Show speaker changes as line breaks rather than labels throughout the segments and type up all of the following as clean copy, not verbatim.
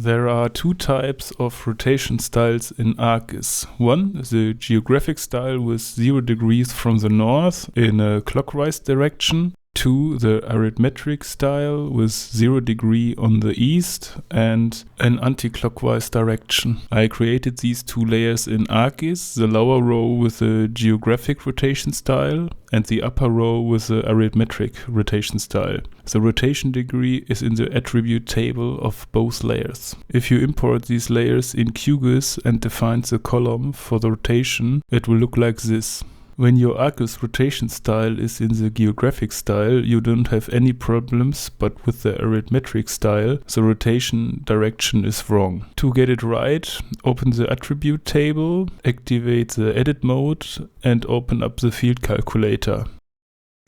There are two types of rotation styles in ArcGIS. One is the geographic style with 0 degrees from the north in a clockwise direction. Two, the arithmetic style with 0 degree on the east and an anti-clockwise direction. I created these two layers in ArcGIS, the lower row with the geographic rotation style and the upper row with the arithmetic rotation style. The rotation degree is in the attribute table of both layers. If you import these layers in QGIS and define the column for the rotation, it will look like this. When your ArcGIS rotation style is in the geographic style, you don't have any problems, but with the arithmetic style, the rotation direction is wrong. To get it right, open the attribute table, activate the edit mode, and open up the field calculator.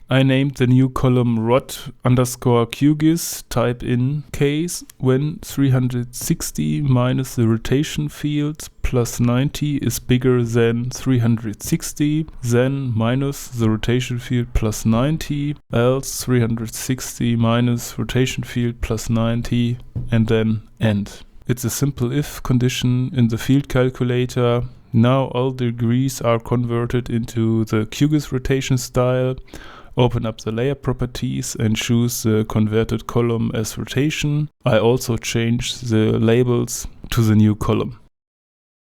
I named the new column rot_QGIS, type in case when 360 minus the rotation field plus 90 is bigger than 360, then minus the rotation field plus 90, else 360 minus rotation field plus 90, and then end. It's a simple if condition in the field calculator. Now all degrees are converted into the QGIS rotation style. Open up the layer properties and choose the converted column as rotation. I also changed the labels to the new column.